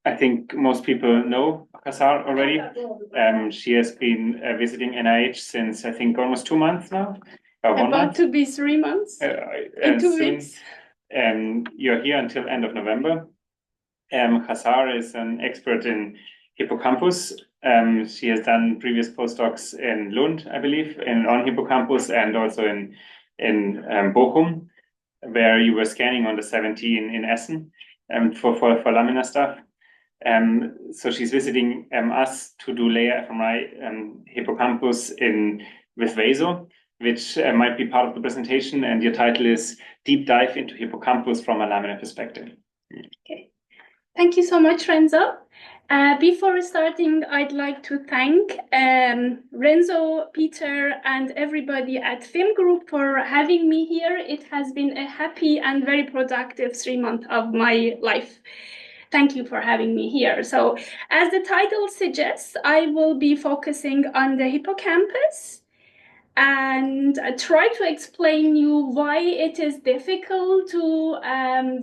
I think most people know Khazar already. She has been visiting NIH since I think almost 2 months now, or 1 month. About to be 3 months. In 2 weeks. You're here until end of November. Khazar is an expert in hippocampus. She has done previous postdocs in Lund, I believe, on hippocampus, and also in Bochum, where you were scanning on the 17 in Essen for laminar stuff. So she's visiting us to do layer-fMRI hippocampus with VASO, which might be part of the presentation. And your title is Deep Dive into Hippocampus from a Laminar Perspective. Okay. Thank you so much, Renzo. Before starting, I'd like to thank Renzo, Peter, and everybody at FIM Group for having me here. It has been a happy and very productive 3 months of my life. Thank you for having me here. So, as the title suggests, I will be focusing on the hippocampus and try to explain you why it is difficult to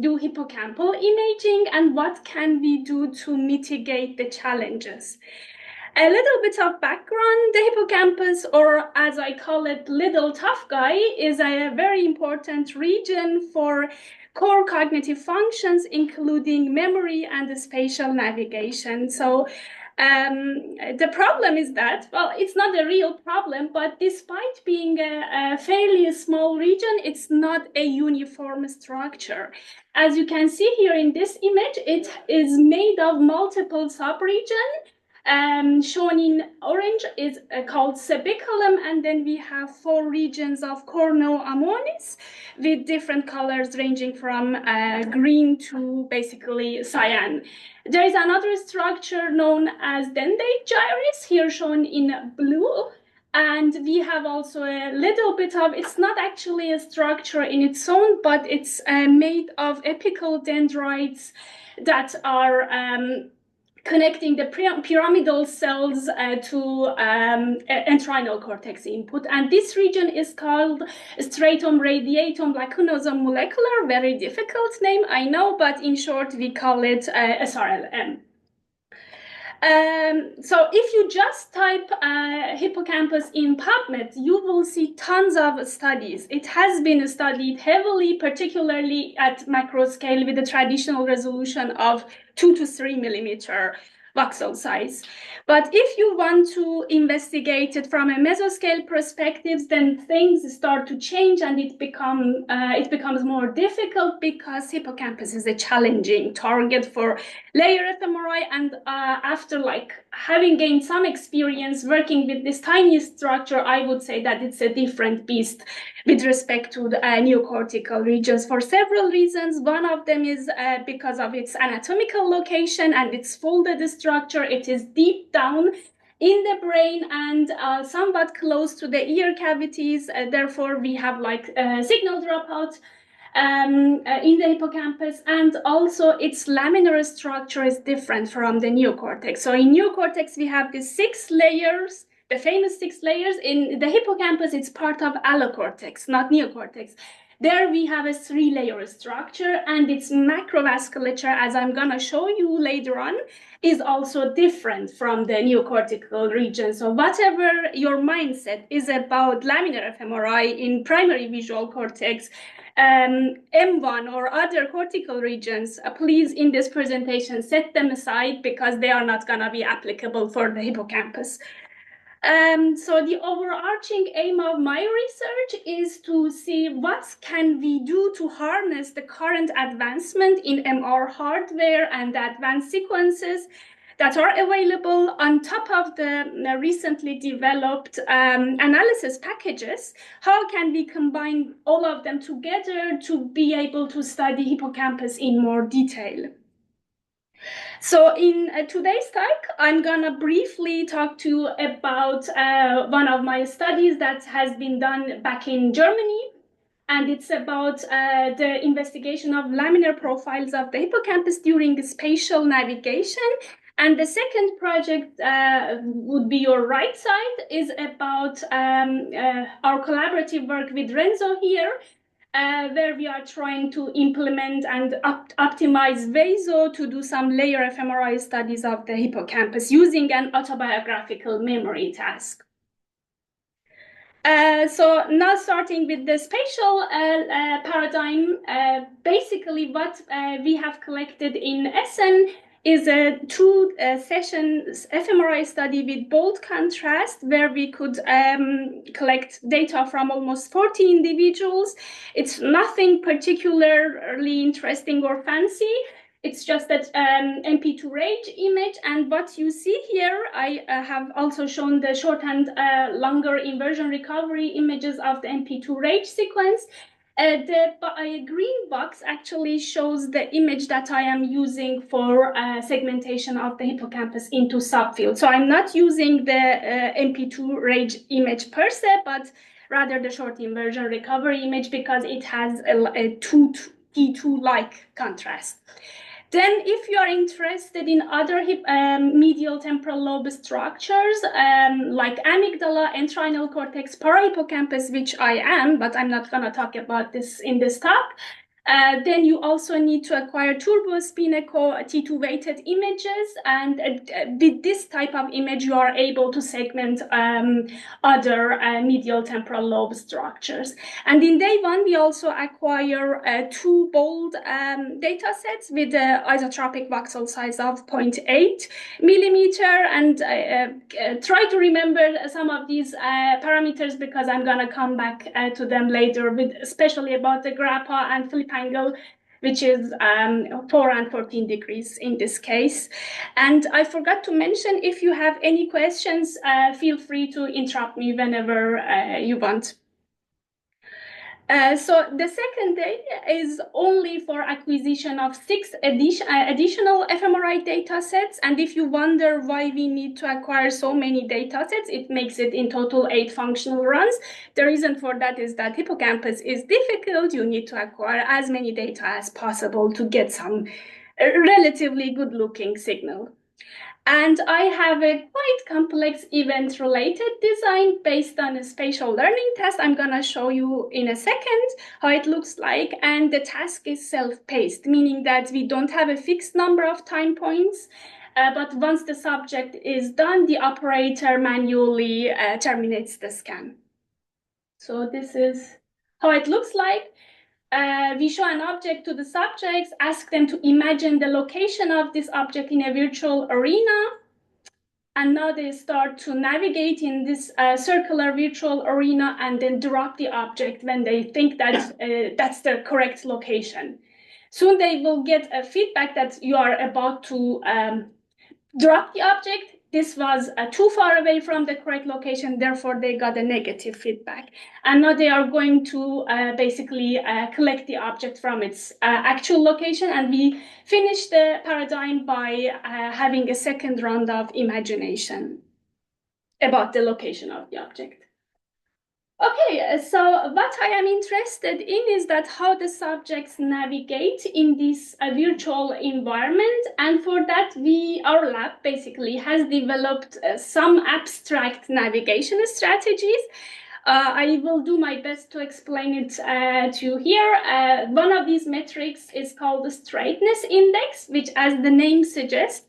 do hippocampal imaging and what can we do to mitigate the challenges. A little bit of background: the hippocampus, or as I call it, little tough guy, is a very important region for core cognitive functions, including memory and spatial navigation. So the problem is that, well, it's not a real problem, but despite being a fairly small region, it's not a uniform structure. As you can see here in this image, it is made of multiple subregions. Shown in orange is called cebiculum, and then we have 4 regions of cornu ammonis with different colors ranging from green to basically cyan. There is another structure known as dendrite gyrus, here shown in blue. And we have also a little bit of, it's not actually a structure in its own, but it's made of apical dendrites that are connecting the pyramidal cells to entorhinal cortex input. And this region is called stratum radiatum lacunosum molecular. Very difficult name, I know, but in short, we call it SRLM. So if you just type hippocampus in PubMed, you will see tons of studies. It has been studied heavily, particularly at macro scale with a traditional resolution of 2 to 3 millimeter voxel size. But if you want to investigate it from a mesoscale perspective, then things start to change and it becomes more difficult, because hippocampus is a challenging target for layer-fMRI. And after having gained some experience working with this tiny structure, I would say that it's a different beast with respect to the neocortical regions for several reasons. One of them is because of its anatomical location and its folded structure. It is deep down in the brain and somewhat close to the ear cavities. Therefore, we have signal dropout in the hippocampus, and also its laminar structure is different from the neocortex. So in neocortex, we have the 6 layers, the famous 6 layers. In the hippocampus, it's part of allocortex, not neocortex. There we have a 3-layer structure, and its macrovasculature, as I'm gonna show you later on, is also different from the neocortical region. So whatever your mindset is about laminar fMRI in primary visual cortex, M1 or other cortical regions, please in this presentation set them aside, because they are not gonna be applicable for the hippocampus. So the overarching aim of my research is to see what can we do to harness the current advancement in MR hardware and the advanced sequences that are available on top of the recently developed analysis packages. How can we combine all of them together to be able to study hippocampus in more detail? So in today's talk, I'm gonna briefly talk to you about one of my studies that has been done back in Germany. And it's about the investigation of laminar profiles of the hippocampus during spatial navigation. And the second project would be your right side, is about our collaborative work with Renzo here, where we are trying to implement and optimize VASO to do some layer-fMRI studies of the hippocampus using an autobiographical memory task. So now starting with the spatial paradigm, basically what we have collected in Essen is a two-session fMRI study with bold contrast where we could collect data from almost 40 individuals. It's nothing particularly interesting or fancy. It's just that MP2 range image, and what you see here, I have also shown the shorthand longer inversion recovery images of the MP2 range sequence. The green box actually shows the image that I am using for segmentation of the hippocampus into subfields. So I'm not using the MP2 range image per se, but rather the short inversion recovery image because it has a T2-like contrast. Then, if you are interested in other medial temporal lobe structures, like amygdala, entorhinal cortex, parahippocampus, which I am, but I'm not going to talk about this in this talk, then you also need to acquire turbospin echo T2 weighted images, and with this type of image you are able to segment other medial temporal lobe structures. And in day one we also acquire two bold data sets with the isotropic voxel size of 0.8 millimeter, and try to remember some of these parameters because I'm going to come back to them later, with especially about the grappa and flip angle, which is 4 and 14 degrees in this case. And I forgot to mention, if you have any questions, feel free to interrupt me whenever you want. So the second day is only for acquisition of 6 additional fMRI data sets. And if you wonder why we need to acquire so many data sets, it makes it in total 8 functional runs. The reason for that is that hippocampus is difficult. You need to acquire as many data as possible to get some relatively good looking signal. And I have a quite complex event-related design based on a spatial learning test. I'm going to show you in a second how it looks like. And the task is self-paced, meaning that we don't have a fixed number of time points. But once the subject is done, the operator manually terminates the scan. So this is how it looks like. We show an object to the subjects, ask them to imagine the location of this object in a virtual arena. And now they start to navigate in this circular virtual arena and then drop the object when they think that that's the correct location. Soon they will get a feedback that you are about to drop the object. This was too far away from the correct location, therefore they got a negative feedback. And now they are going to basically collect the object from its actual location, and we finish the paradigm by having a second round of imagination about the location of the object. Okay, so what I am interested in is that how the subjects navigate in this virtual environment, and for that our lab basically has developed some abstract navigation strategies. I will do my best to explain it to you here. One of these metrics is called the straightness index, which, as the name suggests,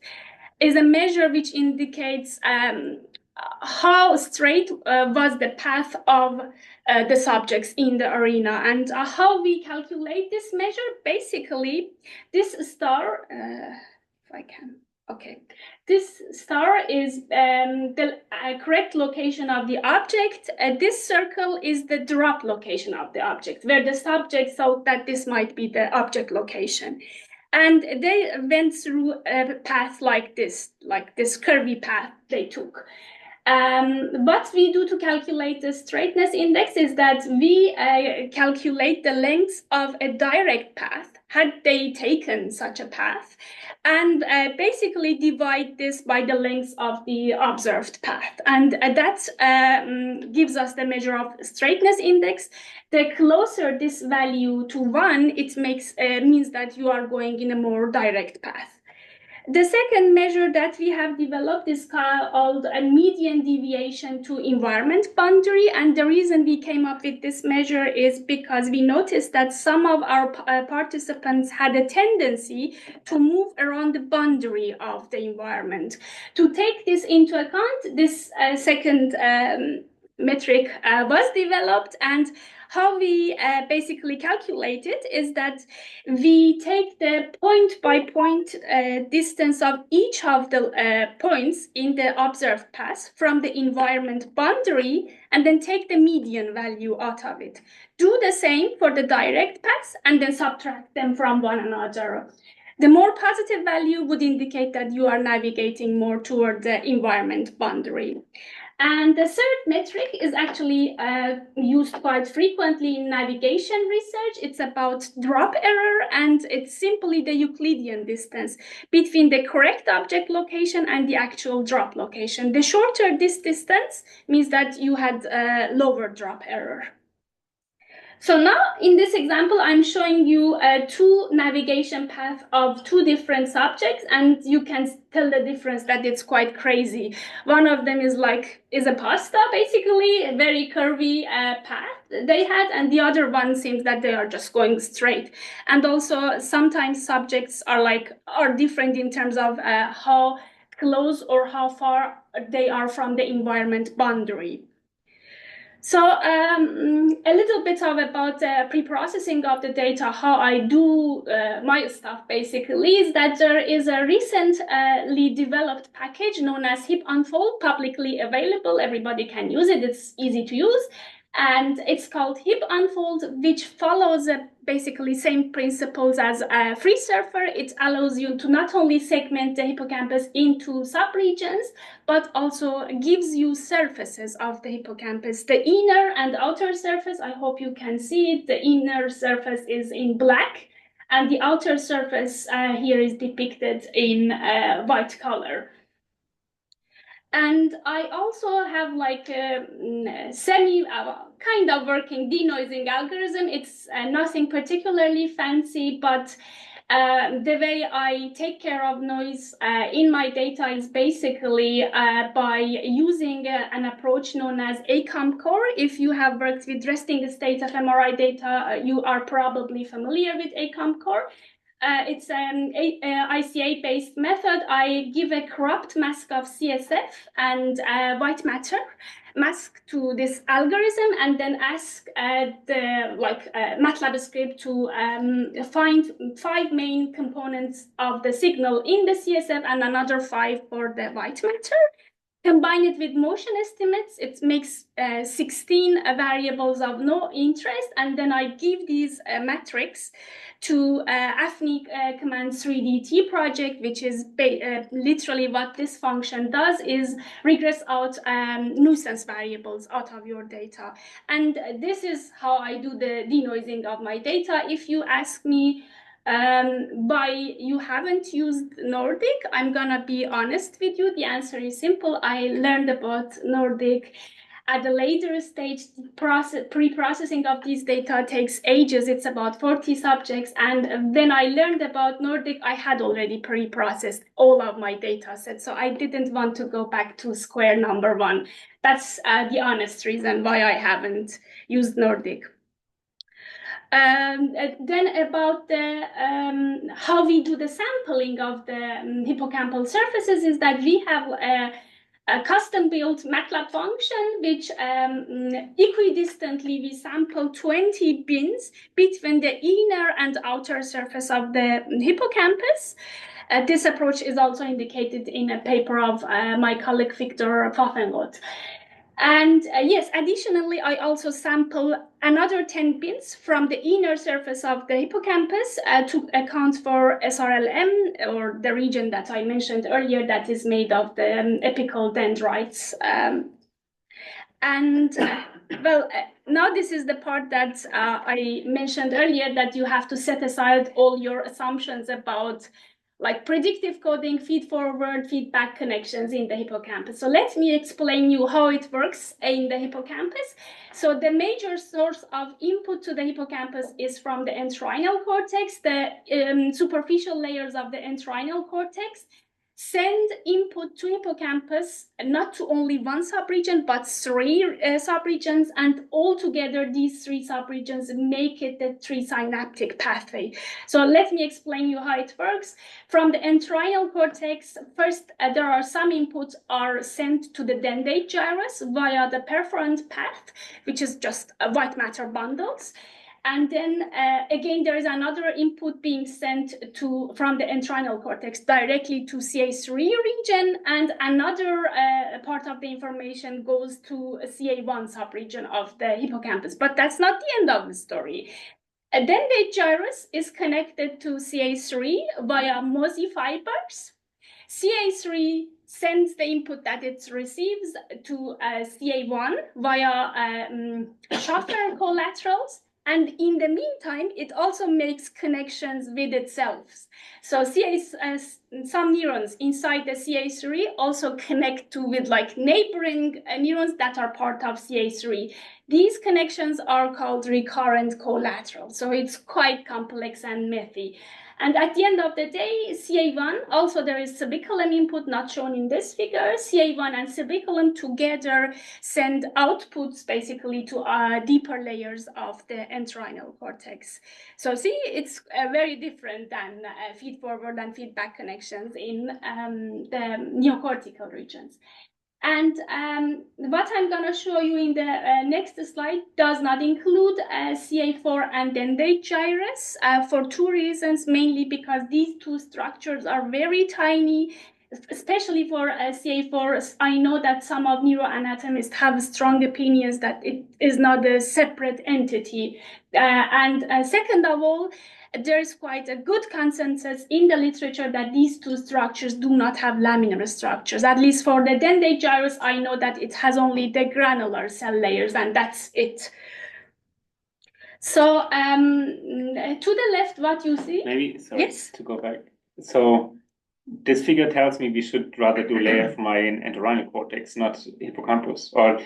is a measure which indicates how straight was the path of the subjects in the arena. And how we calculate this measure, basically, this star, if I can, okay, this star is the correct location of the object. This circle is the drop location of the object, where the subject thought that this might be the object location. And they went through a path like this curvy path they took. What we do to calculate the straightness index is that we calculate the length of a direct path, had they taken such a path, and basically divide this by the length of the observed path. And that gives us the measure of straightness index. The closer this value to 1, it means that you are going in a more direct path. The second measure that we have developed is called a median deviation to environment boundary. And the reason we came up with this measure is because we noticed that some of our participants had a tendency to move around the boundary of the environment. To take this into account, this second metric was developed, and how we basically calculate it is that we take the point-by-point distance of each of the points in the observed path from the environment boundary and then take the median value out of it. Do the same for the direct path and then subtract them from one another. The more positive value would indicate that you are navigating more toward the environment boundary. And the third metric is actually used quite frequently in navigation research. It's about drop error, and it's simply the Euclidean distance between the correct object location and the actual drop location. The shorter this distance means that you had lower drop error. So now in this example, I'm showing you two navigation paths of two different subjects, and you can tell the difference that it's quite crazy. One of them is a pasta, basically, a very curvy path they had, and the other one seems that they are just going straight. And also sometimes subjects are different in terms of how close or how far they are from the environment boundary. So a little bit about pre-processing of the data, how I do my stuff basically is that there is a recently developed package known as hipUnfold, publicly available. Everybody can use it. It's easy to use. And it's called hipUnfold, which follows basically same principles as FreeSurfer. It allows you to not only segment the hippocampus into subregions, but also gives you surfaces of the hippocampus, the inner and outer surface. I hope you can see it. The inner surface is in black, and the outer surface here is depicted in white color. And I also have a semi kind of working denoising algorithm. It's nothing particularly fancy, but the way I take care of noise in my data is basically by using an approach known as ACOM-core. If you have worked with resting state of MRI data, you are probably familiar with ACOM-core. It's an ICA-based method. I give a cropped mask of CSF and white matter mask to this algorithm, and then ask the MATLAB script to find 5 main components of the signal in the CSF and another 5 for the white matter. Combine it with motion estimates, it makes 16 variables of no interest, and then I give these metrics to AFNI command 3DT project, which is literally what this function does is regress out nuisance variables out of your data. And this is how I do the denoising of my data. If you ask me why you haven't used Nordic, I'm gonna be honest with you. The answer is simple. I learned about Nordic at a later stage. Pre-processing of these data takes ages. It's about 40 subjects. And when I learned about Nordic, I had already pre-processed all of my data sets. So I didn't want to go back to square number one. That's the honest reason why I haven't used Nordic. Then about how we do the sampling of the hippocampal surfaces is that we have a custom-built MATLAB function, which equidistantly we sample 20 bins between the inner and outer surface of the hippocampus. This approach is also indicated in a paper of my colleague Victor Pfaffenroth. And yes, additionally, I also sample another 10 bins from the inner surface of the hippocampus to account for SRLM, or the region that I mentioned earlier that is made of the apical dendrites. Well, now this is the part that I mentioned earlier, that you have to set aside all your assumptions about like predictive coding, feed-forward, feedback connections in the hippocampus. So let me explain you how it works in the hippocampus. So the major source of input to the hippocampus is from the entorhinal cortex. The superficial layers of the entorhinal cortex send input to hippocampus, not to only one subregion, but three subregions, and altogether these three subregions make it the three synaptic pathway. So let me explain you how it works. From the entorhinal cortex, first there are some inputs are sent to the dendrite gyrus via the perforant path, which is just white matter bundles. And then again, there is another input being sent from the entorhinal cortex directly to CA3 region, and another part of the information goes to a CA1 subregion of the hippocampus. But that's not the end of the story. Then the gyrus is connected to CA3 via Mosey fibers. CA3 sends the input that it receives to CA1 via Schaffer collaterals. And in the meantime, it also makes connections with itself. So some neurons inside the CA3 also connect with like neighboring neurons that are part of CA3. These connections are called recurrent collaterals. So it's quite complex and methy. And at the end of the day, CA1, also there is subiculum input not shown in this figure. CA1 and subiculum together send outputs basically to deeper layers of the entorhinal cortex. So see, it's very different than feed-forward and feedback connections in the neocortical regions. And what I'm going to show you in the next slide does not include CA4 and dendrite gyrus for two reasons, mainly because these two structures are very tiny, especially for CA4. I know that some of neuroanatomists have strong opinions that it is not a separate entity. And second of all, there is quite a good consensus in the literature that these two structures do not have laminar structures. At least for the dendrite gyrus, I know that it has only the granular cell layers, and that's it. So to the left, what you see? Maybe, sorry, yes? to go back. So this figure tells me we should rather do layer-fMRI in entorhinal cortex, not hippocampus. Or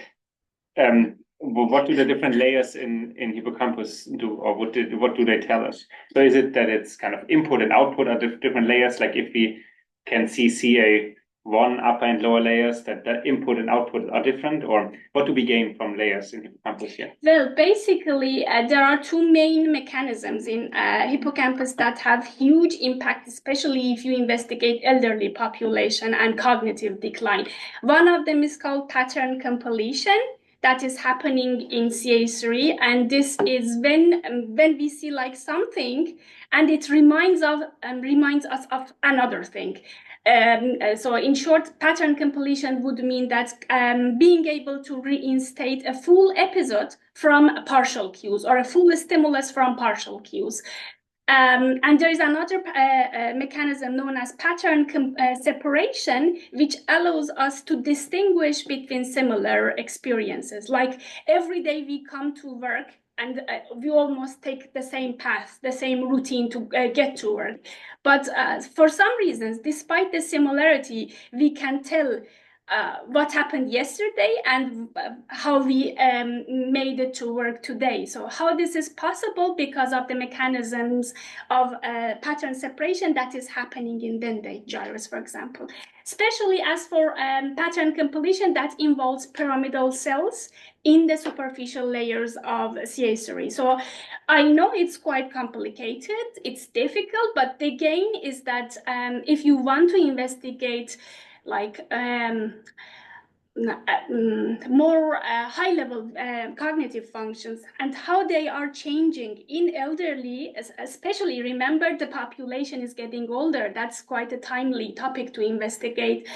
what do the different layers in hippocampus do, or what do they tell us? So is it that it's kind of input and output are different layers? Like if we can see CA1 upper and lower layers, that input and output are different, or what do we gain from layers in hippocampus here? Well, basically, there are two main mechanisms in hippocampus that have huge impact, especially if you investigate elderly population and cognitive decline. One of them is called pattern completion. That is happening in CA3, and this is when we see like something, and it reminds us of another thing. So in short, pattern completion would mean that being able to reinstate a full episode from partial cues, or a full stimulus from partial cues. And there is another mechanism known as pattern separation, which allows us to distinguish between similar experiences. Like every day we come to work and we almost take the same path, the same routine to get to work. But for some reasons, despite the similarity, we can tell what happened yesterday and how we made it to work today. So how this is possible? Because of the mechanisms of pattern separation that is happening in dendrite gyrus, for example. Especially as for pattern completion, that involves pyramidal cells in the superficial layers of CA3. So I know it's quite complicated, it's difficult, but the gain is that if you want to investigate like more high-level cognitive functions and how they are changing in elderly, especially remember the population is getting older. That's quite a timely topic to investigate.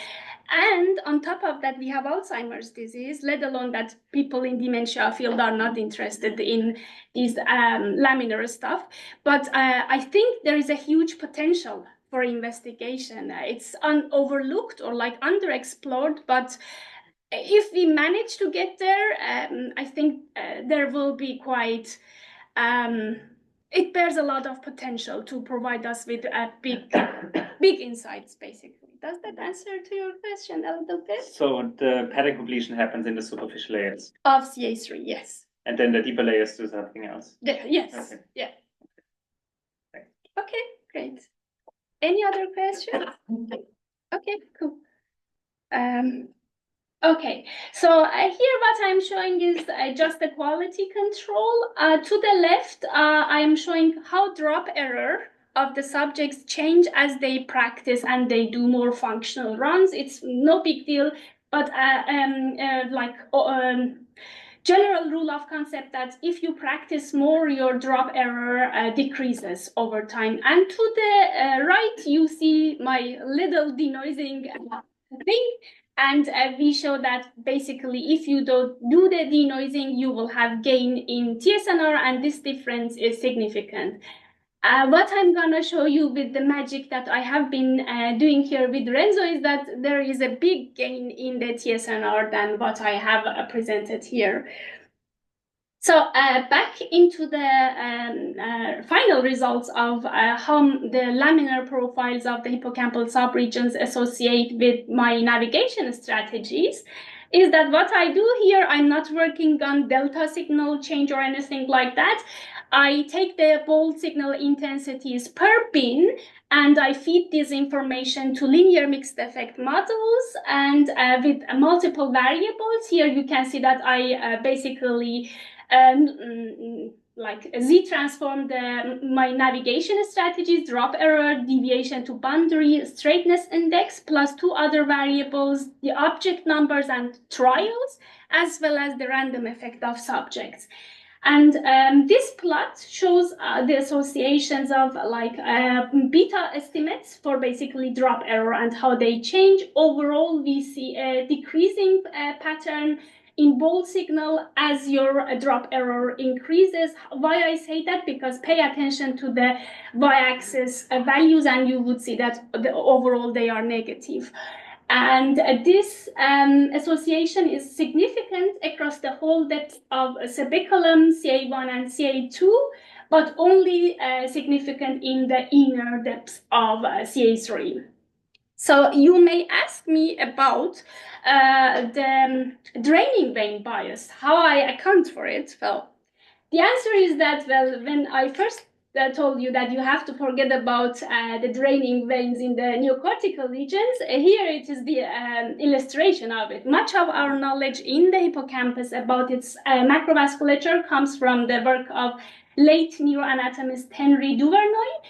And on top of that, we have Alzheimer's disease, let alone that people in dementia field are not interested in these laminar stuff. But I think there is a huge potential for investigation. It's overlooked or like underexplored, but if we manage to get there, I think there will be quite it bears a lot of potential to provide us with big insights, basically. Does that answer to your question a little bit? So the pattern completion happens in the superficial layers of CA3, yes. And then the deeper layers do something else. Yes. Okay. Yeah. Thanks. Okay, great. Any other questions? Okay, cool. Okay, so here what I'm showing is just the quality control. To the left, I am showing how drop error of the subjects change as they practice and they do more functional runs. It's no big deal, but general rule of concept that if you practice more, your drop error decreases over time. And to the right, you see my little denoising thing. And we show that basically if you don't do the denoising, you will have gain in TSNR, and this difference is significant. What I'm gonna show you with the magic that I have been doing here with Renzo is that there is a big gain in the TSNR than what I have presented here. So back into the final results of how the laminar profiles of the hippocampal subregions associate with my navigation strategies is that what I do here, I'm not working on delta signal change or anything like that. I take the bold signal intensities per bin and I feed this information to linear mixed effect models and with multiple variables. Here you can see that I basically like Z-transform my navigation strategies, drop error, deviation to boundary, straightness index, plus two other variables, the object numbers and trials, as well as the random effect of subjects. And this plot shows the associations of like beta estimates for basically drop error and how they change. Overall, we see a decreasing pattern in bold signal as your drop error increases. Why I say that? Because pay attention to the y-axis values and you would see that overall they are negative. And this association is significant across the whole depth of cerebellum, CA1 and CA2, but only significant in the inner depths of CA3. So you may ask me about the draining vein bias, how I account for it. Well, the answer is that, well, when I first told you that you have to forget about the draining veins in the neocortical regions, here it is the illustration of it. Much of our knowledge in the hippocampus about its macrovasculature comes from the work of late neuroanatomist Henry Duvernoy.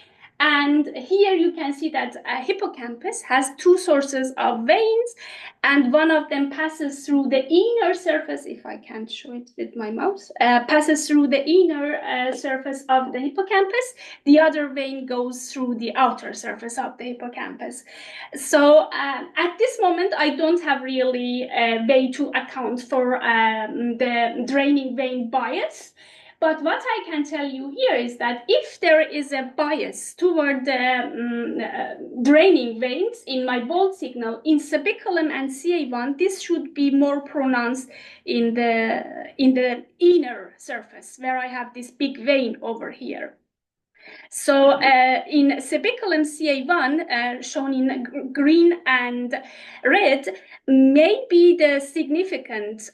And here you can see that a hippocampus has two sources of veins, and one of them passes through the inner surface, if I can't show it with my mouse, passes through the inner surface of the hippocampus. The other vein goes through the outer surface of the hippocampus. So at this moment, I don't have really a way to account for the draining vein bias. But what I can tell you here is that if there is a bias toward the draining veins in my bold signal in cerebellum and CA1, this should be more pronounced in the inner surface where I have this big vein over here. So in cerebellum CA1, shown in green and red, may be the significant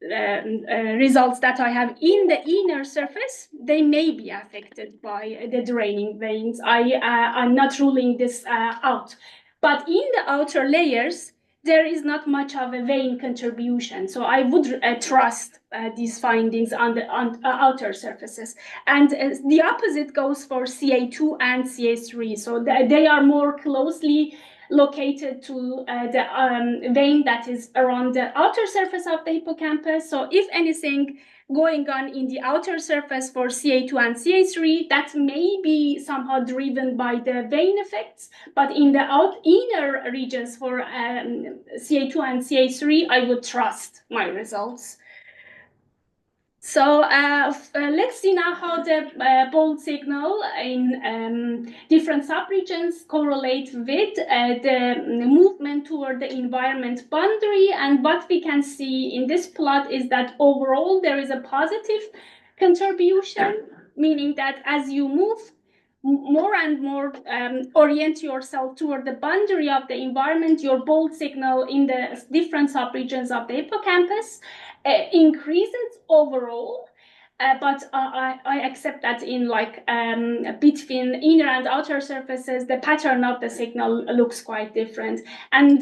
results that I have in the inner surface. They may be affected by the draining veins. I'm not ruling this out. But in the outer layers, there is not much of a vein contribution. So I would trust these findings on the outer surfaces. And the opposite goes for CA2 and CA3. So they are more closely located to the vein that is around the outer surface of the hippocampus. So if anything going on in the outer surface for CA2 and CA3, that may be somehow driven by the vein effects, but in the inner regions for CA2 and CA3, I would trust my results. So let's see now how the bold signal in different subregions correlate with the movement toward the environment boundary. And what we can see in this plot is that overall there is a positive contribution meaning that as you move more and more orient yourself toward the boundary of the environment, your bold signal in the different subregions of the hippocampus increases overall. But I accept that in like between inner and outer surfaces, the pattern of the signal looks quite different. And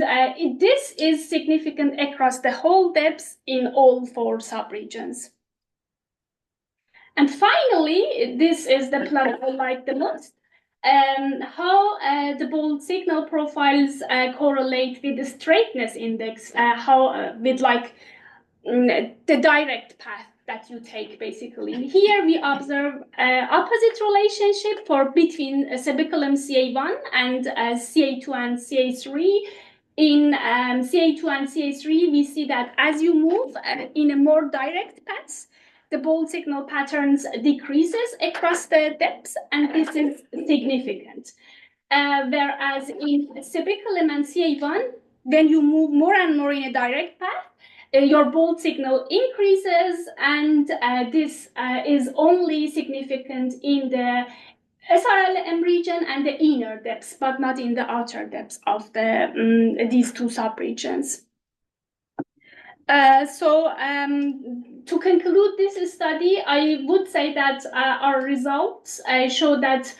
this is significant across the whole depth in all 4 subregions. And finally, this is the plot I like the most. How the bold signal profiles correlate with the straightness index, with like the direct path that you take, basically. Here we observe opposite relationship for between cerebellum CA1 and CA2 and CA3. In CA2 and CA3, we see that as you move in a more direct path, the bold signal patterns decreases across the depths, and this is significant. Whereas in cerebellum and CA1, when you move more and more in a direct path, your bold signal increases, and this is only significant in the SRLM region and the inner depths, but not in the outer depths of these 2 subregions. To conclude this study, I would say that our results show that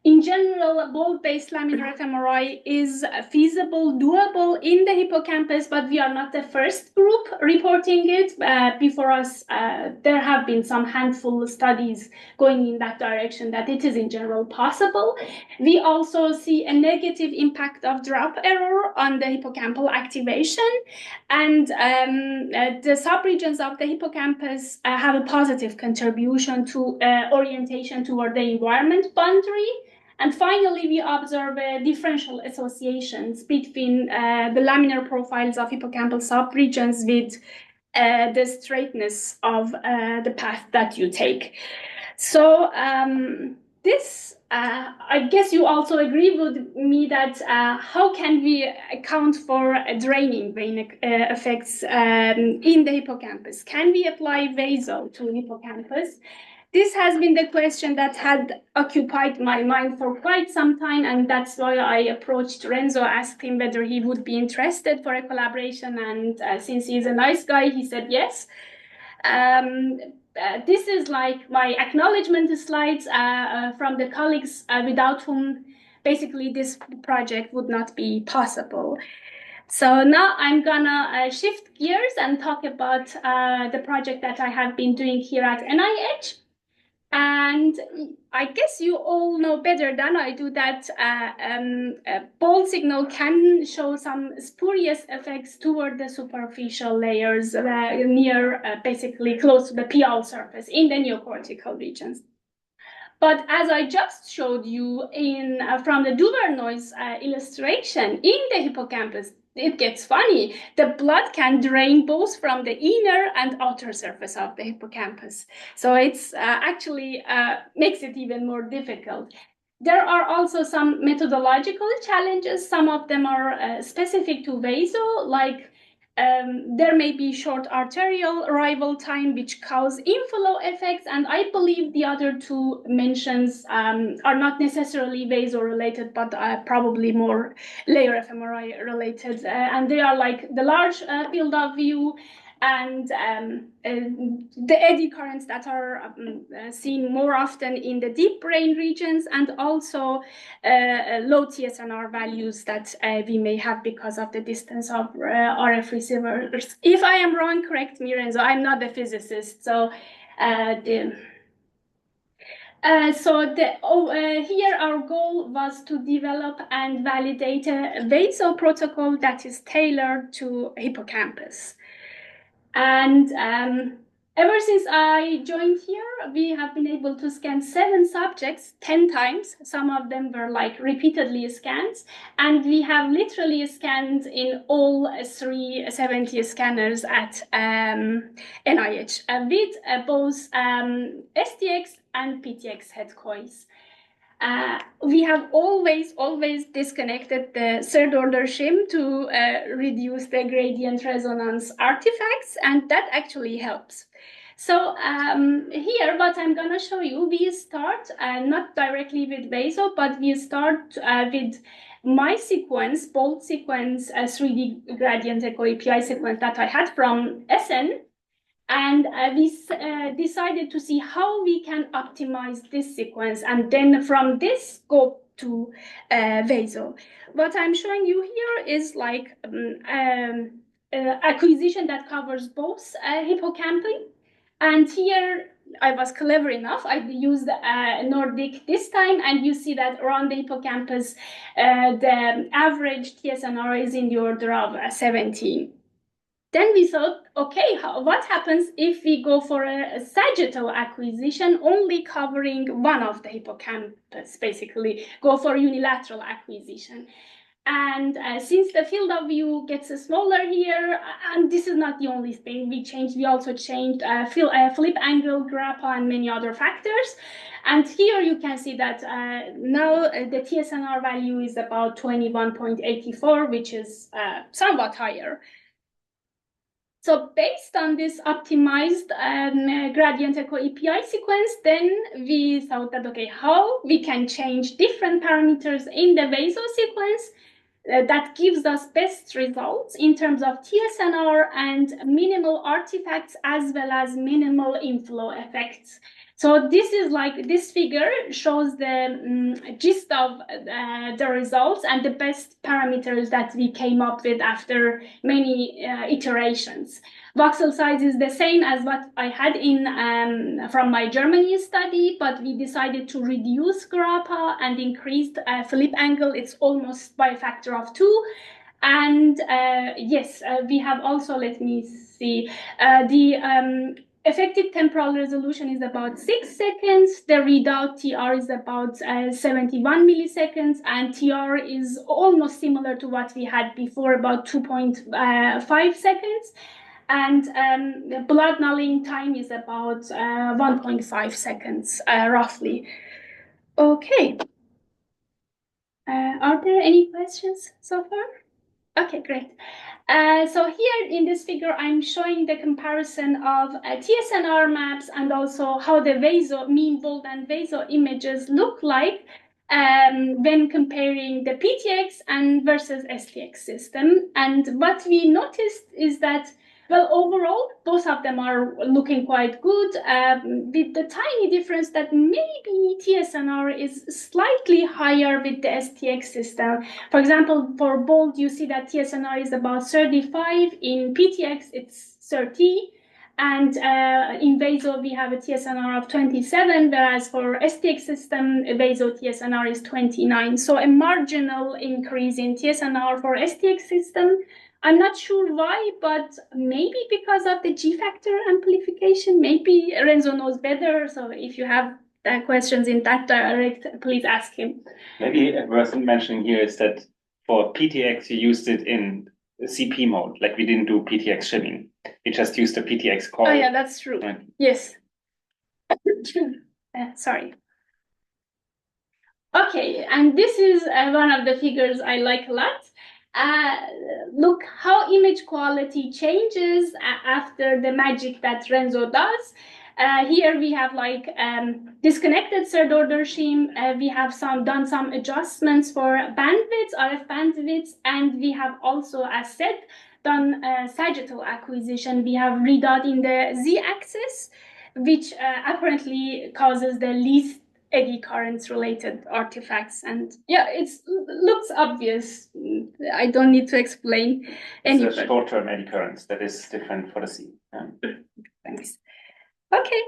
in general, bold-based laminar fMRI is feasible, doable in the hippocampus, but we are not the first group reporting it. Before us, there have been some handful of studies going in that direction, that it is in general possible. We also see a negative impact of drop error on the hippocampal activation, and the subregions of the hippocampus have a positive contribution to orientation toward the environment boundary. And finally, we observe differential associations between the laminar profiles of hippocampal subregions with the straightness of the path that you take. So this, I guess you also agree with me that how can we account for draining brain effects in the hippocampus? Can we apply vaso to hippocampus? This has been the question that had occupied my mind for quite some time, and that's why I approached Renzo, asked him whether he would be interested for a collaboration, and since he's a nice guy, he said yes. This is like my acknowledgement slides from the colleagues without whom basically this project would not be possible. So now I'm gonna shift gears and talk about the project that I have been doing here at NIH. And I guess you all know better than I do that bold signal can show some spurious effects toward the superficial layers near, basically close to the pial surface in the neocortical regions. But as I just showed you from the Duvernoy's illustration in the hippocampus, it gets funny. The blood can drain both from the inner and outer surface of the hippocampus. So it's actually makes it even more difficult. There are also some methodological challenges. Some of them are specific to vaso, like there may be short arterial arrival time, which cause inflow effects, and I believe the other 2 mentions are not necessarily vaso-related, but probably more layer-fMRI related, and they are like the large field of view and the eddy currents that are seen more often in the deep brain regions, and also low TSNR values that we may have because of the distance of RF receivers. If I am wrong, correct me, Renzo. I'm not a physicist, so here our goal was to develop and validate a vaso protocol that is tailored to hippocampus. And ever since I joined here, we have been able to scan 7 subjects 10 times. Some of them were like repeatedly scanned, and we have literally scanned in all 370 scanners at NIH with both STX and PTX head coils. We have always disconnected the 3rd order shim to reduce the gradient resonance artifacts, and that actually helps. So here, what I'm gonna show you, we start not directly with Vaso, but we start with my sequence, bold sequence, 3D gradient echo API sequence that I had from SN. And we decided to see how we can optimize this sequence, and then from this go to Vaso. What I'm showing you here is like acquisition that covers both hippocampi. And here I was clever enough. I used Nordic this time, and you see that around the hippocampus, the average TSNR is in the order of 17. Then we thought, okay, what happens if we go for a sagittal acquisition only covering one of the hippocampus, basically go for unilateral acquisition. And since the field of view gets smaller here, and this is not the only thing we changed, we also changed flip angle, grappa, and many other factors. And here you can see that now the TSNR value is about 21.84, which is somewhat higher. So based on this optimized gradient echo API sequence, then we thought that, okay, how we can change different parameters in the Vaso sequence that gives us best results in terms of TSNR and minimal artifacts as well as minimal inflow effects. So this is like, this figure shows the gist of the results and the best parameters that we came up with after many iterations. Voxel size is the same as what I had in from my Germany study, but we decided to reduce grappa and increased flip angle. It's almost by a factor of 2. And yes, we have also, let me see, the effective temporal resolution is about 6 seconds. The readout TR is about 71 milliseconds, and TR is almost similar to what we had before, about 2.5 seconds. And the blood nulling time is about 1.5 seconds, roughly. Okay. Are there any questions so far? Okay, great. So here in this figure, I'm showing the comparison of TSNR maps and also how the Vaso, mean bold and Vaso images look like when comparing the PTX and versus STX system. And what we noticed is that, well, overall, both of them are looking quite good, with the tiny difference that maybe TSNR is slightly higher with the STX system. For example, for bold, you see that TSNR is about 35. In PTX, it's 30. And in Vaso, we have a TSNR of 27, whereas for STX system, Vaso TSNR is 29. So a marginal increase in TSNR for STX system. I'm not sure why, but maybe because of the G factor amplification. Maybe Renzo knows better. So if you have questions in that direct, please ask him. Maybe worth mentioning here is that for PTX, you used it in CP mode, like we didn't do PTX shimming. We just used the PTX call. Oh yeah, that's true. Right. Yes. Sorry. Okay, and this is one of the figures I like a lot. Look how image quality changes after the magic that Renzo does. Here we have like disconnected third order shim. We have done some adjustments for bandwidth, RF bandwidth, and we have also, as said, done sagittal acquisition. We have redot in the z-axis, which apparently causes the least eddy currents related artifacts. And yeah, it looks obvious. I don't need to explain any. It's a short-term eddy currents that is different for the C. Thanks. Okay.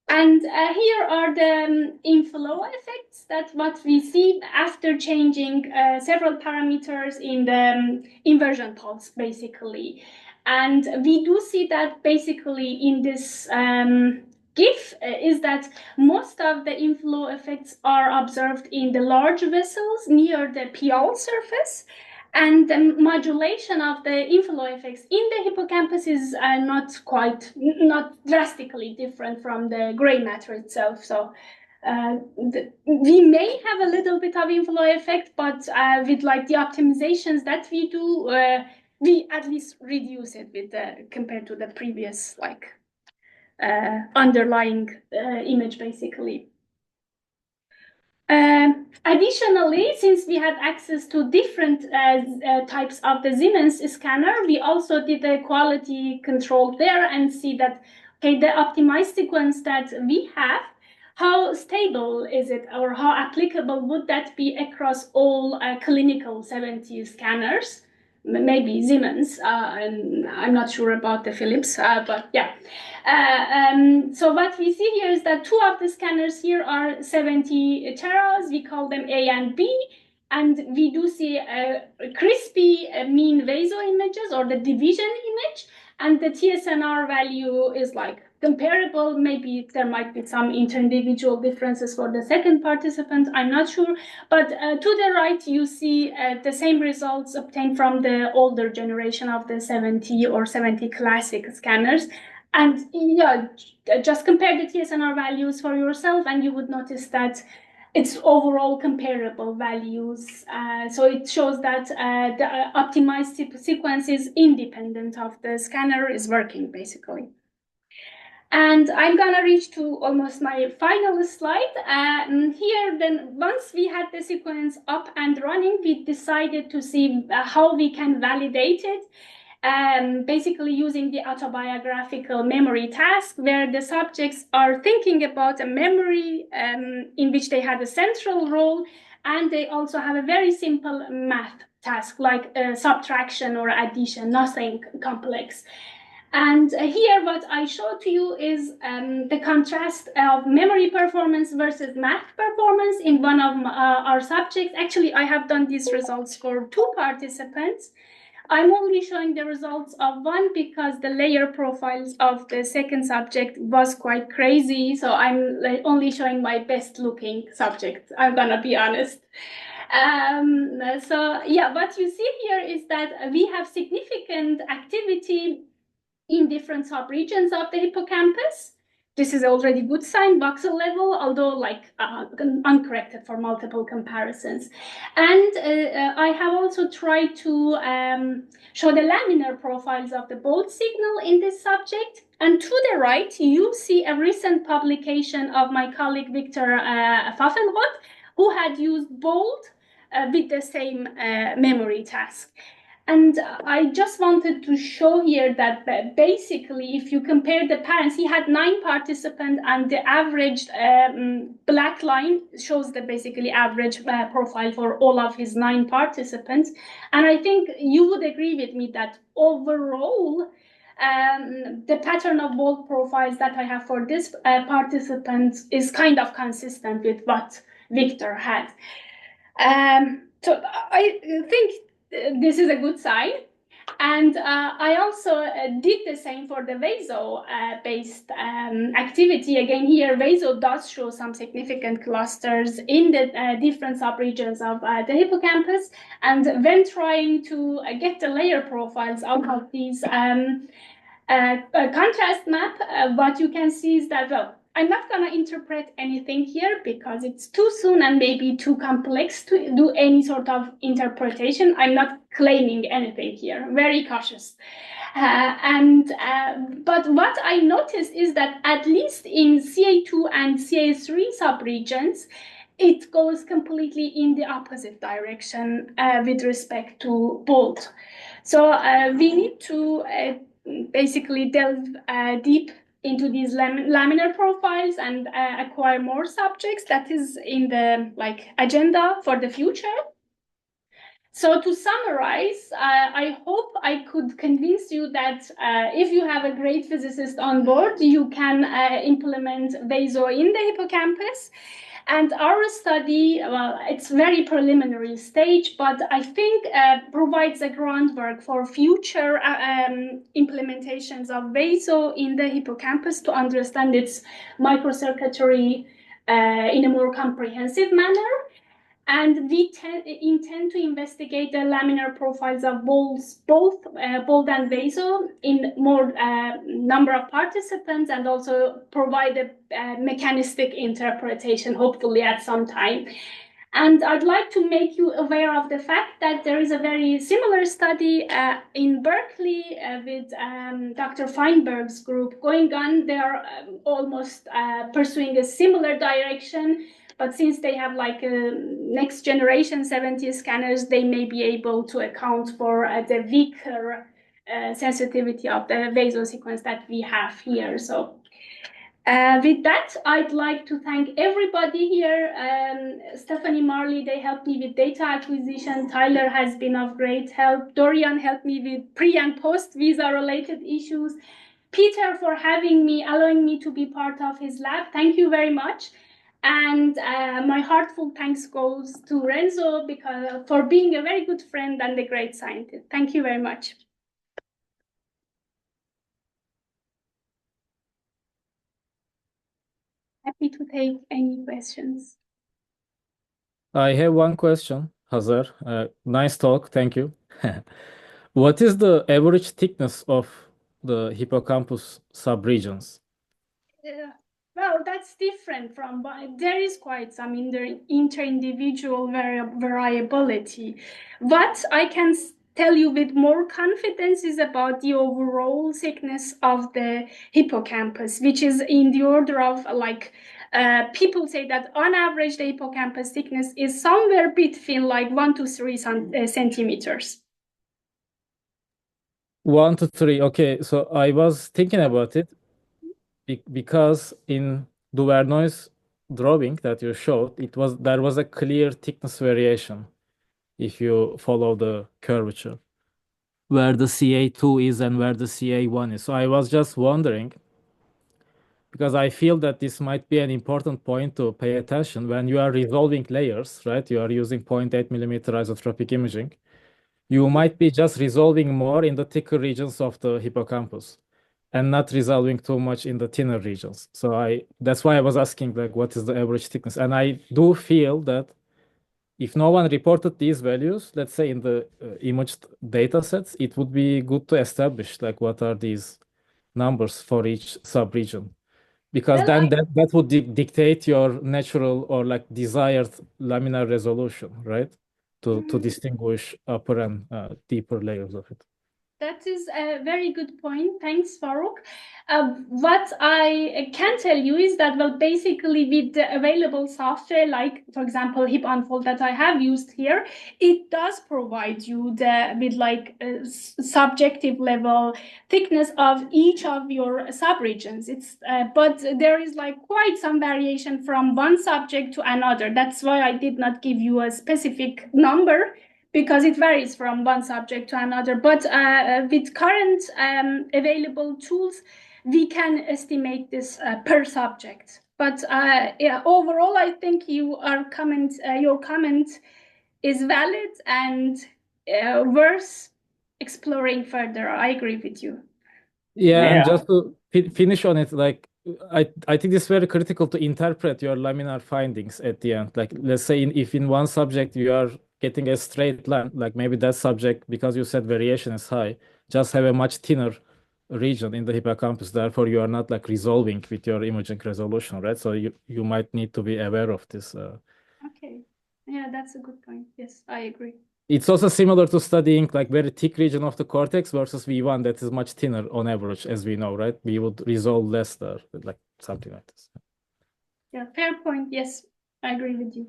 And here are the inflow effects. That's what we see after changing several parameters in the inversion pulse, basically. And we do see that basically in this GIF is that most of the inflow effects are observed in the large vessels near the PL surface. And the modulation of the inflow effects in the hippocampus is not drastically different from the gray matter itself. So we may have a little bit of inflow effect, but with like the optimizations that we do, we at least reduce it with compared to the previous underlying image, basically. Additionally, since we had access to different types of the Siemens scanner, we also did a quality control there and see that, okay, the optimized sequence that we have, how stable is it, or how applicable would that be across all clinical 70 scanners? Maybe Siemens, and I'm not sure about the Philips, but yeah. So what we see here is that two of the scanners here are 70 teras. We call them A and B, and we do see crispy mean vaso images or the division image, and the TSNR value is like comparable. Maybe there might be some inter-individual differences for the second participant, I'm not sure. But to the right, you see the same results obtained from the older generation of the 70 or 70 classic scanners. And yeah, just compare the TSNR values for yourself, and you would notice that it's overall comparable values. So it shows that the optimized sequence is independent of the scanner is working, basically. And I'm gonna reach to almost my final slide. Here, then, once we had the sequence up and running, we decided to see how we can validate it. Basically using the autobiographical memory task, where the subjects are thinking about a memory in which they had a central role, and they also have a very simple math task like subtraction or addition, nothing complex. And here what I show to you is the contrast of memory performance versus math performance in one of our subjects. Actually, I have done these results for 2 participants. I'm only showing the results of one because the layer profiles of the second subject was quite crazy. So I'm only showing my best looking subject. I'm gonna be honest. So yeah, what you see here is that we have significant activity in different subregions of the hippocampus. This is already good sign, voxel level, although like uncorrected for multiple comparisons. And I have also tried to show the laminar profiles of the bold signal in this subject. And to the right, you see a recent publication of my colleague Victor Pfaffenroth, who had used bold with the same memory task. And I just wanted to show here that basically, if you compare the parents, he had 9 participants, and the average black line shows the basically average profile for all of his 9 participants. And I think you would agree with me that overall, the pattern of bold profiles that I have for this participant is kind of consistent with what Victor had. So I think this is a good sign. And I also did the same for the vaso-based activity. Again, here, vaso does show some significant clusters in the different subregions of the hippocampus. And when trying to get the layer profiles out of these contrast map, what you can see is that, well, I'm not going to interpret anything here because it's too soon and maybe too complex to do any sort of interpretation. I'm not claiming anything here, very cautious. But what I noticed is that at least in CA2 and CA3 subregions, it goes completely in the opposite direction with respect to bold. So we need to basically delve deep into these laminar profiles and acquire more subjects. That is in the agenda for the future. So to summarize, I hope I could convince you that if you have a great physicist on board, you can implement vaso in the hippocampus. And our study, well, it's very preliminary stage, but I think provides a groundwork for future implementations of vaso in the hippocampus to understand its microcircuitry in a more comprehensive manner. And we intend to investigate the laminar profiles of both bold and vaso in more number of participants, and also provide a mechanistic interpretation, hopefully at some time. And I'd like to make you aware of the fact that there is a very similar study in Berkeley with Dr. Feinberg's group going on. They are almost pursuing a similar direction, but since they have like next generation 70 scanners, they may be able to account for the weaker sensitivity of the vasal sequence that we have here. So with that, I'd like to thank everybody here. Stephanie Marley, they helped me with data acquisition. Tyler has been of great help. Dorian helped me with pre and post visa related issues. Peter for having me, allowing me to be part of his lab. Thank you very much. And my heartfelt thanks goes to Renzo for being a very good friend and a great scientist. Thank you very much. Happy to take any questions. I have one question, Hazar. Nice talk, thank you. What is the average thickness of the hippocampus subregions? Well, that's different from, there is quite some inter-individual variability. What I can tell you with more confidence is about the overall thickness of the hippocampus, which is in the order of like, people say that on average, the hippocampus thickness is somewhere between like 1 to 3 centimeters. 1 to 3, okay. So I was thinking about it because in Duvernoy's drawing that you showed, there was a clear thickness variation if you follow the curvature, where the CA2 is and where the CA1 is. So I was just wondering, because I feel that this might be an important point to pay attention when you are resolving layers, right? You are using 0.8 millimeter isotropic imaging. You might be just resolving more in the thicker regions of the hippocampus and not resolving too much in the thinner regions. So that's why I was asking, like, what is the average thickness? And I do feel that if no one reported these values, let's say in the imaged data sets, it would be good to establish like what are these numbers for each subregion, because then that would dictate your natural or like desired laminar resolution, right? To distinguish upper and deeper layers of it. That is a very good point. Thanks, Farouk. What I can tell you is that, well, basically with the available software, like, for example, Hip Unfold that I have used here, it does provide you with like a subjective level thickness of each of your subregions. But there is like quite some variation from one subject to another. That's why I did not give you a specific number, because it varies from one subject to another. But with current available tools, we can estimate this per subject. But yeah, overall, I think your comment is valid and worth exploring further. I agree with you. Yeah, and just to finish on it, like I think it's very critical to interpret your laminar findings at the end. Like, let's say if in one subject you are getting a straight line, like maybe that subject, because you said variation is high, just have a much thinner region in the hippocampus. Therefore, you are not like resolving with your imaging resolution, right? So you might need to be aware of this. Okay. Yeah, that's a good point. Yes, I agree. It's also similar to studying like very thick region of the cortex versus V1 that is much thinner on average, as we know, right? We would resolve less there, like something like this. Yeah, fair point. Yes, I agree with you.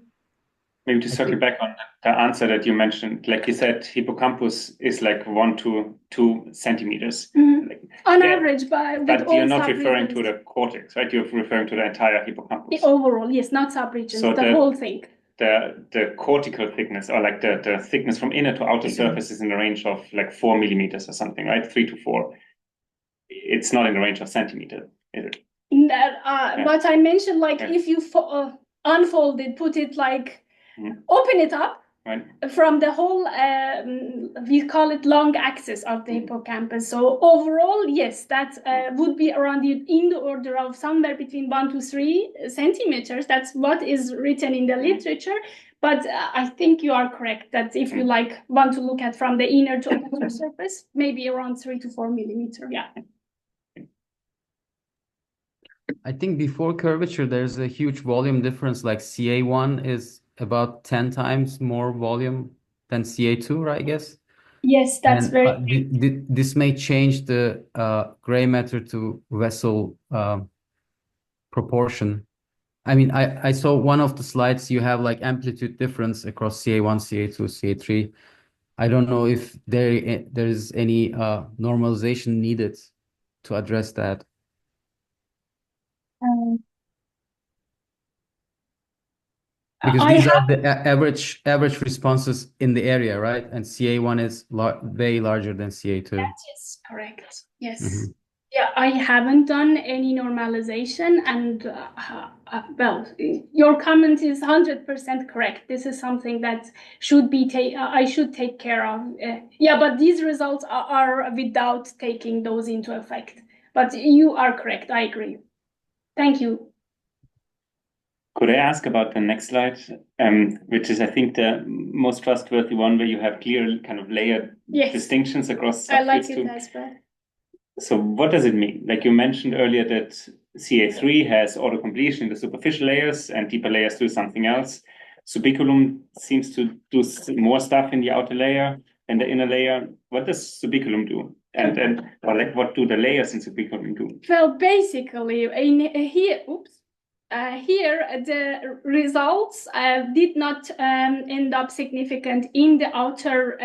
Maybe to circle back on the answer that you mentioned, like you said, hippocampus is like 1 to 2 centimeters. Like, on average, but you're not referring to the cortex, right? You're referring to the entire hippocampus. The overall, yes, not subregions, so the whole thing. The cortical thickness, or like the thickness from inner to outer surface, is in the range of like 4 millimeters or something, right? 3 to 4. It's not in the range of centimeter, is it? What I mentioned, like if you unfold it, put it like, open it up, right, from the whole, we call it long axis of the hippocampus. So overall, yes, that would be around in the order of somewhere between 1 to 3 centimeters. That's what is written in the literature. But I think you are correct that if you like want to look at from the inner to outer surface, maybe around 3 to 4 millimeter. Yeah. I think before curvature, there's a huge volume difference. Like CA1 is about 10 times more volume than CA2, right, I guess? Yes, that's And very this may change the gray matter to vessel proportion. I mean, I saw one of the slides you have like amplitude difference across CA1, CA2, CA3. I don't know if there is any normalization needed to address that. Because these are the average responses in the area, right? And CA1 is way larger than CA2. That is correct. Yes. Yeah, I haven't done any normalization, and well, your comment is 100% correct. This is something that should be I should take care of. Yeah, but these results are without taking those into effect. But you are correct. I agree. Thank you. Could I ask about the next slide, which is, I think, the most trustworthy one, where you have clear kind of layered distinctions across subfields? I like it as well. So what does it mean? Like you mentioned earlier that CA3 has auto-completion in the superficial layers and deeper layers do something else. Subiculum seems to do more stuff in the outer layer than the inner layer. What does subiculum do? And or like, what do the layers in subiculum do? Well, basically, here the results did not end up significant in the outer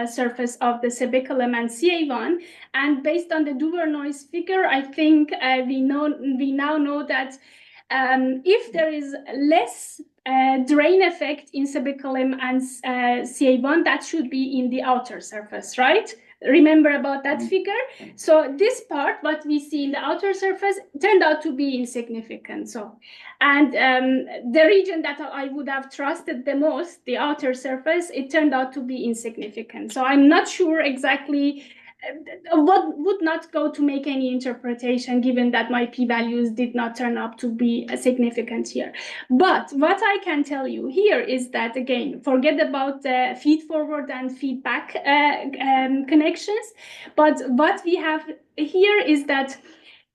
surface of the subiculum and CA1. And based on the Duvernoy's figure, I think we now know that if there is less drain effect in subiculum and CA1, that should be in the outer surface, right? Remember about that figure? So this part, what we see in the outer surface, turned out to be insignificant. So, and the region that I would have trusted the most, the outer surface, it turned out to be insignificant. So I'm not sure exactly what would not go to make any interpretation, given that my p-values did not turn up to be significant here. But what I can tell you here is that, again, forget about the feed-forward and feedback connections. But what we have here is that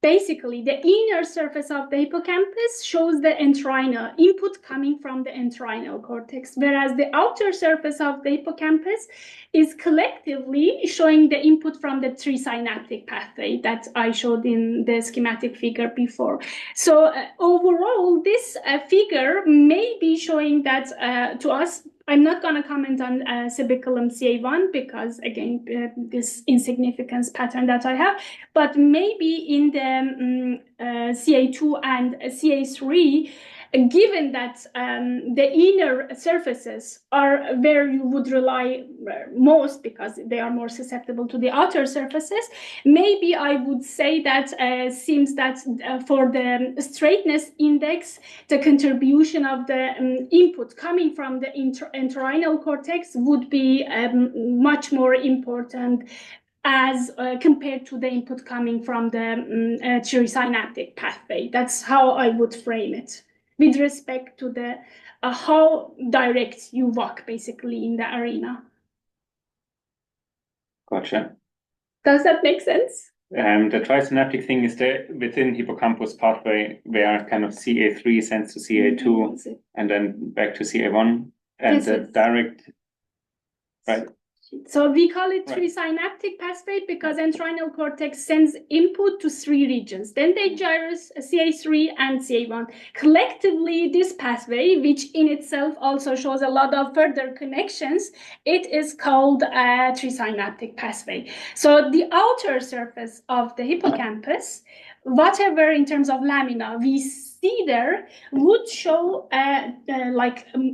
basically the inner surface of the hippocampus shows the entrinal input coming from the entrinal cortex, whereas the outer surface of the hippocampus is collectively showing the input from the trisynaptic pathway that I showed in the schematic figure before. So overall, this figure may be showing that to us. I'm not going to comment on subiculum CA1 because, again, this insignificance pattern that I have, but maybe in the CA2 and CA3, given that the inner surfaces are where you would rely most because they are more susceptible to the outer surfaces, maybe I would say that seems that for the straightness index, the contribution of the input coming from the entorhinal cortex would be much more important as compared to the input coming from the trisynaptic pathway. That's how I would frame it, with respect to the how direct you walk basically in the arena. Gotcha. Does that make sense? The trisynaptic thing is there within hippocampus pathway where kind of CA3 sends to CA2 and then back to CA1 and Yes, the direct, right? So we call it trisynaptic pathway because entrinal cortex sends input to 3 regions. Then they gyrus CA3 and CA1. Collectively, this pathway, which in itself also shows a lot of further connections, it is called a trisynaptic pathway. So the outer surface of the hippocampus, whatever in terms of lamina we see there, would show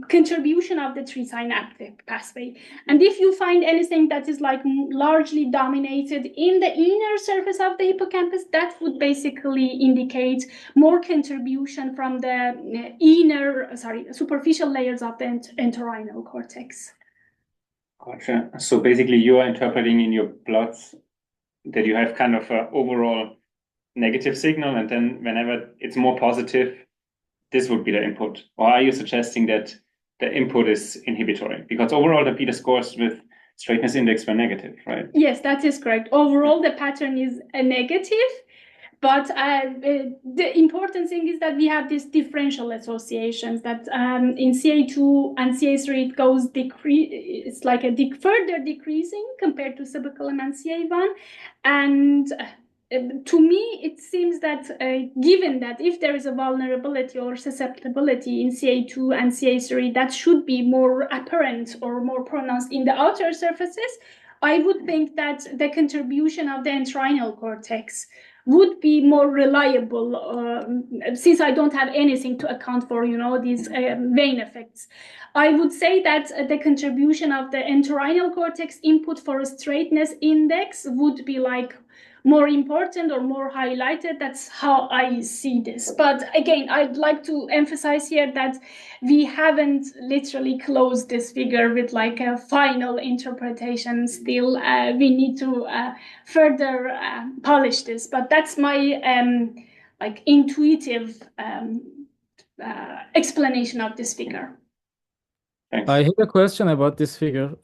contribution of the trisynaptic pathway. And if you find anything that is like largely dominated in the inner surface of the hippocampus, that would basically indicate more contribution from the superficial layers of the entorhinal cortex. Gotcha. So basically you are interpreting in your plots that you have kind of an overall negative signal, and then whenever it's more positive, this would be the input. Or are you suggesting that the input is inhibitory? Because overall the beta scores with straightness index were negative, right? Yes, that is correct. Overall, the pattern is a negative, But the important thing is that we have these differential associations that in CA2 and CA3 it goes it's like a further decreasing compared to subaquilum and CA1. And to me, it seems that given that if there is a vulnerability or susceptibility in CA2 and CA3, that should be more apparent or more pronounced in the outer surfaces, I would think that the contribution of the entorhinal cortex would be more reliable since I don't have anything to account for, these vein effects. I would say that the contribution of the entorhinal cortex input for a straightness index would be like more important or more highlighted. That's how I see this. But again, I'd like to emphasize here that we haven't literally closed this figure with like a final interpretation still. We need to further polish this, but that's my like intuitive explanation of this figure. Thanks. I have a question about this figure.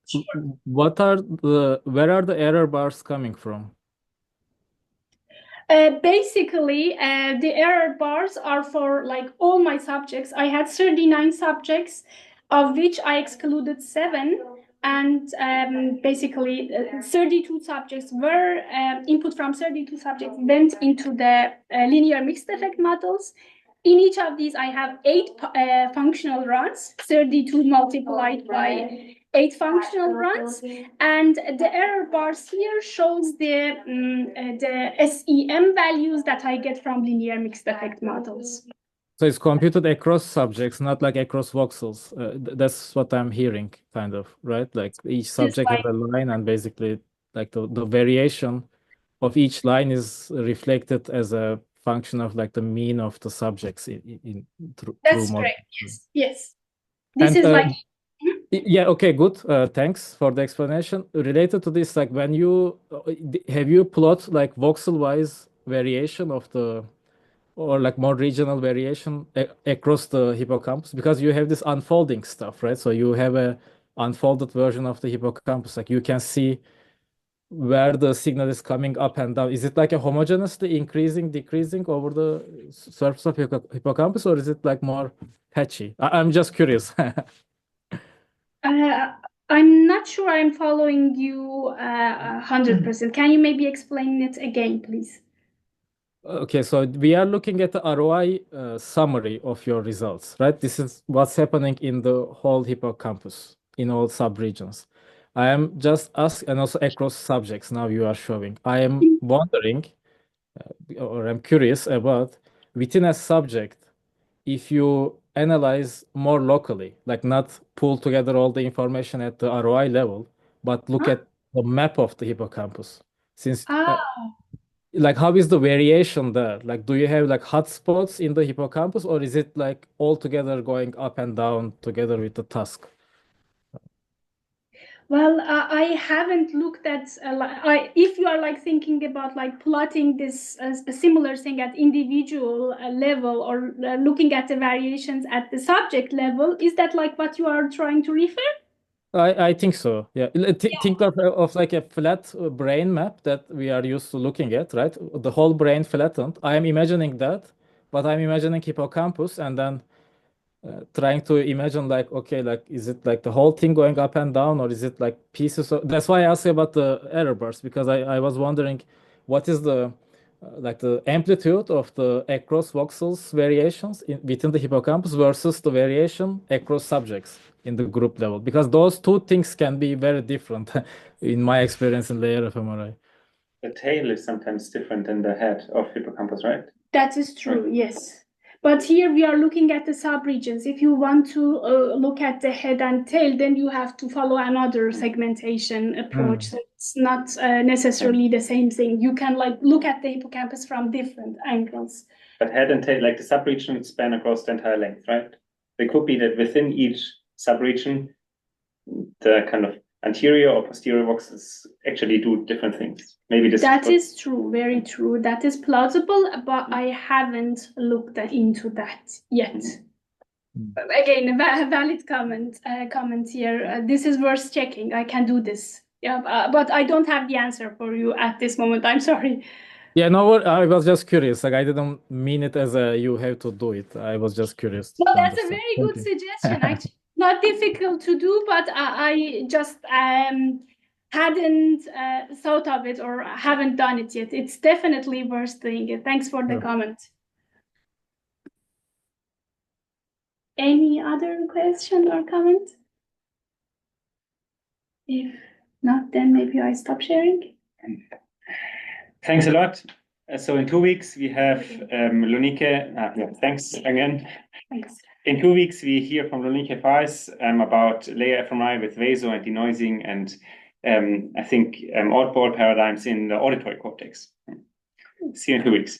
Sure. Where are the error bars coming from? Basically, the error bars are for like all my subjects. I had 39 subjects, of which I excluded 7. And basically, 32 subjects were input from 32 subjects went into the linear mixed effect models. In each of these, I have 8 functional runs, 32 multiplied by 8 functional runs, and the error bars here shows the SEM values that I get from linear mixed effect models. So it's computed across subjects, not like across voxels. That's what I'm hearing, kind of, right? Like each subject has a line, and basically, like the variation of each line is reflected as a function of like the mean of the subjects through That's model. correct. Yes. Yes. This And is like. yeah, okay, good. Thanks for the explanation. Related to this, like when you have you plot like voxel-wise variation of the or like more regional variation across the hippocampus, because you have this unfolding stuff, right? So you have a unfolded version of the hippocampus. Like you can see where the signal is coming up and down. Is it like a homogeneously increasing, decreasing over the surface of hippocampus, or is it like more patchy? I'm just curious. I'm not sure I'm following you 100%. Can you maybe explain it again, please? Okay, so we are looking at the ROI summary of your results, right? This is what's happening in the whole hippocampus, in all subregions. I am just asking, and also across subjects now you are showing. I am wondering, or I'm curious about, within a subject, if you analyze more locally, like not pull together all the information at the ROI level, but look at the map of the hippocampus. Since like how is the variation there? Like do you have like hotspots in the hippocampus, or is it like all together going up and down together with the task? Well, I haven't looked at if you are like thinking about like plotting this a similar thing at individual level, or looking at the variations at the subject level, is that like what you are trying to refer? I think so. Yeah. Think of like a flat brain map that we are used to looking at, right? The whole brain flattened. I am imagining that, but I'm imagining hippocampus and then trying to imagine like, okay, like is it like the whole thing going up and down, or is it like pieces of... That's why I asked you about the error bars, because I was wondering what is the like the amplitude of the across voxels variations within the hippocampus versus the variation across subjects in the group level, because those two things can be very different in my experience in layer fMRI. The tail is sometimes different than the head of hippocampus, right? That is true, yes. But here we are looking at the subregions. If you want to look at the head and tail, then you have to follow another segmentation approach. So it's not necessarily the same thing. You can like look at the hippocampus from different angles. But head and tail, like the subregion, span across the entire length, right? It could be that within each subregion, the kind of anterior or posterior voxels actually do different things. Maybe this is true, very true. That is plausible, but I haven't looked into that yet. Again, a valid comment here. This is worth checking. I can do this. Yeah, but I don't have the answer for you at this moment. I'm sorry. Yeah, no, I was just curious. Like I didn't mean it as a you have to do it. I was just curious to Well, that's a understand. very Thank good you. suggestion. Actually, not difficult to do, but I just hadn't thought of it or haven't done it yet. It's definitely worth doing it. Thanks for the Sure. comment. Any other question or comment? If not, then maybe I stop sharing. Thanks a lot. So in 2 weeks we have Lunike. Yeah, thanks again. Thanks. In 2 weeks we hear from Lunike Fais about layer-fMRI with VASO and denoising and I think oddball paradigms in the auditory cortex. See you in 2 weeks.